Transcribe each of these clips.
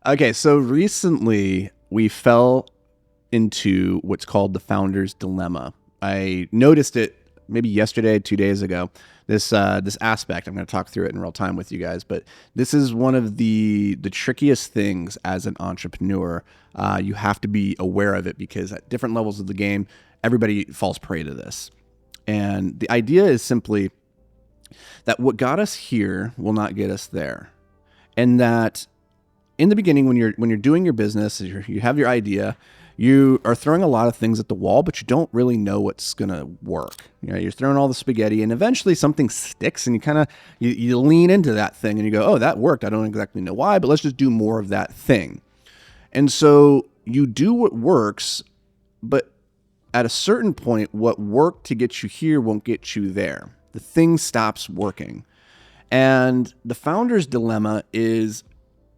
Okay, so recently we fell into what's called the founder's dilemma. I noticed it maybe yesterday, 2 days ago. This aspect, I'm going to talk through it in real time with you guys, but this is one of the trickiest things as an entrepreneur. You have to be aware of it because at different levels of the game, everybody falls prey to this. And the idea is simply that what got us here will not get us there, and that in the beginning, when you're doing your business, you have your idea, you are throwing a lot of things at the wall, but you don't really know what's gonna work. You're throwing all the spaghetti, and eventually something sticks, and you kind of you lean into that thing, and you go, "Oh, that worked. I don't exactly know why, but let's just do more of that thing." And so you do what works, but at a certain point, what worked to get you here won't get you there. The thing stops working, and the founder's dilemma is,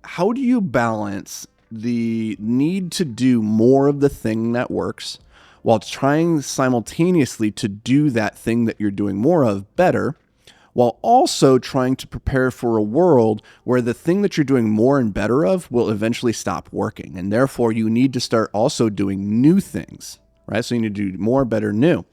how do you balance the need to do more of the thing that works while trying simultaneously to do that thing that you're doing more of better, while also trying to prepare for a world where the thing that you're doing more and better of will eventually stop working. And therefore, you need to start also doing new things, right? So you need to do more, better, new.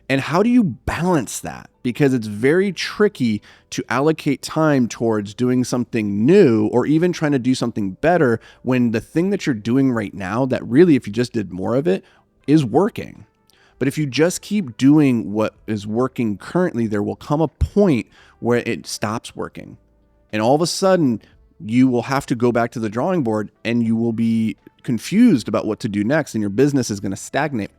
And how do you balance that? Because it's very tricky to allocate time towards doing something new or even trying to do something better when the thing that you're doing right now, that really, if you just did more of it, is working. But if you just keep doing what is working currently, there will come a point where it stops working. And all of a sudden, you will have to go back to the drawing board and you will be confused about what to do next, and your business is going to stagnate.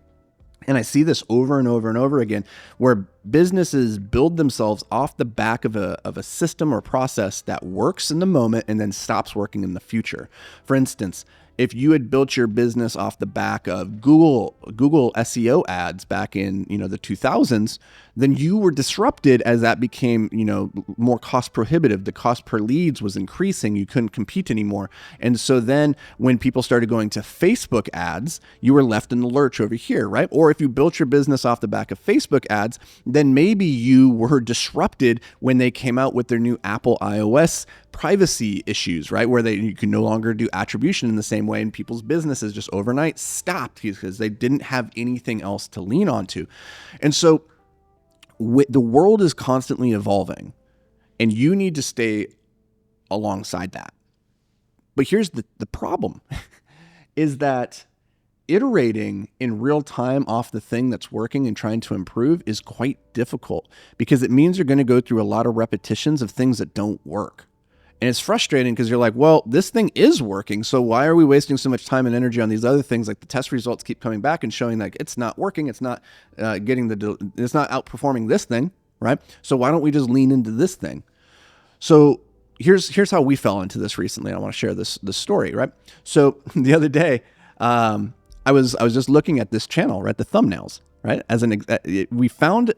And I see this over and over and over again, where businesses build themselves off the back of a system or process that works in the moment and then stops working in the future. For instance, if you had built your business off the back of Google SEO ads back in the 2000s, then you were disrupted as that became more cost prohibitive. The cost per leads was increasing. You couldn't compete anymore. And so then when people started going to Facebook ads, you were left in the lurch over here, right? Or if you built your business off the back of Facebook ads, then maybe you were disrupted when they came out with their new Apple iOS privacy issues, right? Where you can no longer do attribution in the same way, and people's businesses just overnight stopped because they didn't have anything else to lean onto. And so the world is constantly evolving, and you need to stay alongside that. But here's the problem is that iterating in real time off the thing that's working and trying to improve is quite difficult, because it means you're going to go through a lot of repetitions of things that don't work. And it's frustrating because you're like, well, this thing is working, so why are we wasting so much time and energy on these other things? Like the test results keep coming back and showing like it's not working, it's not it's not outperforming this thing, right? So why don't we just lean into this thing? So here's how we fell into this recently. I want to share this story, right? So the other day, I was just looking at this channel, right? The thumbnails, right? We found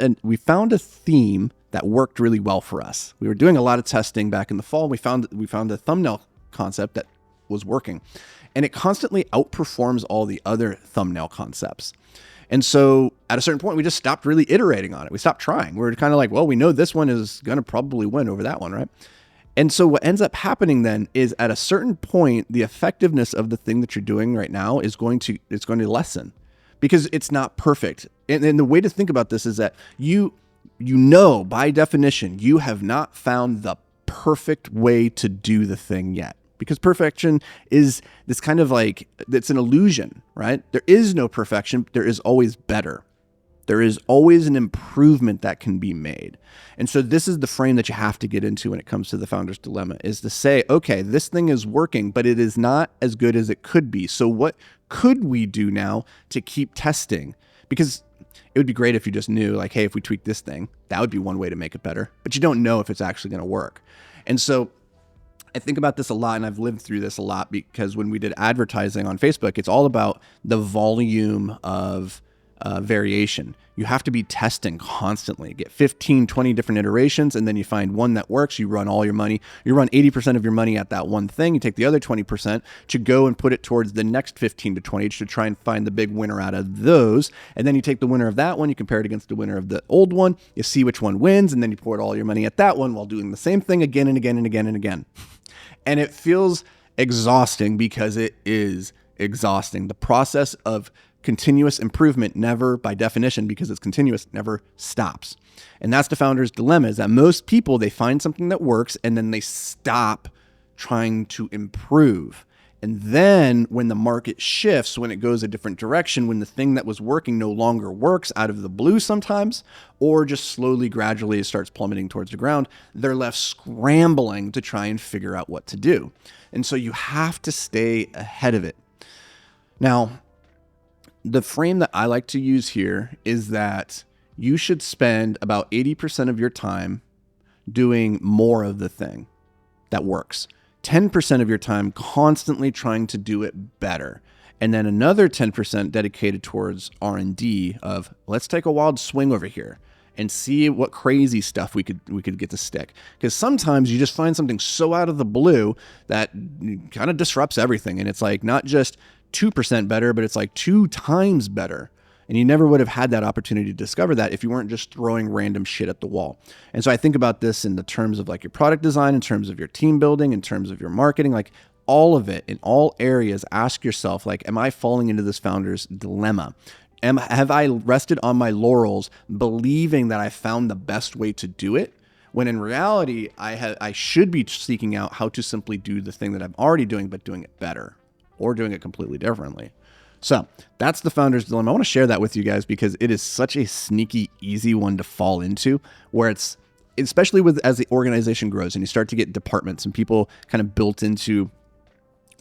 a theme that worked really well for us. We were doing a lot of testing back in the fall. We found a thumbnail concept that was working, and it constantly outperforms all the other thumbnail concepts. And so at a certain point, we just stopped really iterating on it. We stopped trying. We were kind of like, well, we know this one is going to probably win over that one, right? And so what ends up happening then is at a certain point, the effectiveness of the thing that you're doing right now is going to lessen, because it's not perfect. And the way to think about this is that by definition, you have not found the perfect way to do the thing yet, because perfection is this kind of like, it's an illusion, right? There is no perfection. There is always better. There is always an improvement that can be made. And so this is the frame that you have to get into when it comes to the founder's dilemma, is to say, okay, this thing is working, but it is not as good as it could be. So what could we do now to keep testing? Because it would be great if you just knew, like, hey, if we tweak this thing, that would be one way to make it better. But you don't know if it's actually going to work. And so I think about this a lot, and I've lived through this a lot, because when we did advertising on Facebook, it's all about the volume of variation. You have to be testing constantly, get 15, 20 different iterations, and then you find one that works. You run all your money. You run 80% of your money at that one thing. You take the other 20% to go and put it towards the next 15 to 20 to try and find the big winner out of those. And then you take the winner of that one, you compare it against the winner of the old one, you see which one wins, and then you pour all your money at that one while doing the same thing again and again and again and again. And it feels exhausting because it is exhausting. The process of continuous improvement never, by definition, because it's continuous, never stops. And that's the founder's dilemma, is that most people, they find something that works and then they stop trying to improve. And then when the market shifts, when it goes a different direction, when the thing that was working no longer works out of the blue sometimes, or just slowly, gradually it starts plummeting towards the ground, they're left scrambling to try and figure out what to do. And so you have to stay ahead of it. Now, the frame that I like to use here is that you should spend about 80% of your time doing more of the thing that works. 10% of your time constantly trying to do it better. And then another 10% dedicated towards R&D of, let's take a wild swing over here and see what crazy stuff we could get to stick. Because sometimes you just find something so out of the blue that kind of disrupts everything. And it's like not just 2% better, but it's like 2 times better. And you never would have had that opportunity to discover that if you weren't just throwing random shit at the wall. And so I think about this in the terms of like your product design, in terms of your team building, in terms of your marketing, like all of it in all areas. Ask yourself, like, am I falling into this founder's dilemma? Have I rested on my laurels believing that I found the best way to do it? When in reality, I should be seeking out how to simply do the thing that I'm already doing, but doing it better or doing it completely differently. So that's the founder's dilemma. I want to share that with you guys because it is such a sneaky, easy one to fall into, where it's, especially as the organization grows and you start to get departments and people kind of built into,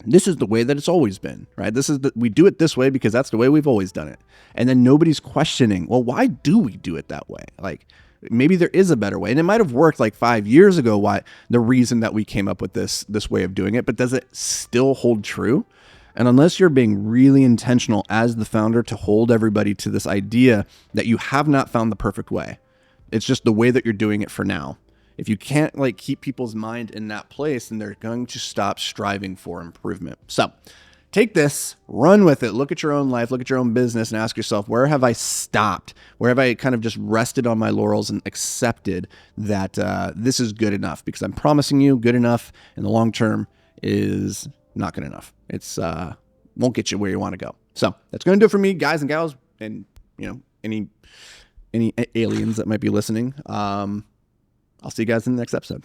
this is the way that it's always been, right? We do it this way because that's the way we've always done it. And then nobody's questioning, well, why do we do it that way? Like maybe there is a better way. And it might have worked like 5 years ago, why the reason that we came up with this way of doing it, but does it still hold true? And unless you're being really intentional as the founder to hold everybody to this idea that you have not found the perfect way, it's just the way that you're doing it for now. If you can't like keep people's mind in that place, then they're going to stop striving for improvement. So take this, run with it, look at your own life, look at your own business and ask yourself, where have I stopped? Where have I kind of just rested on my laurels and accepted that this is good enough? Because I'm promising you good enough in the long term is not good enough. It's won't get you where you want to go. So that's going to do it for me, guys and gals, and any aliens that might be listening. I'll see you guys in the next episode.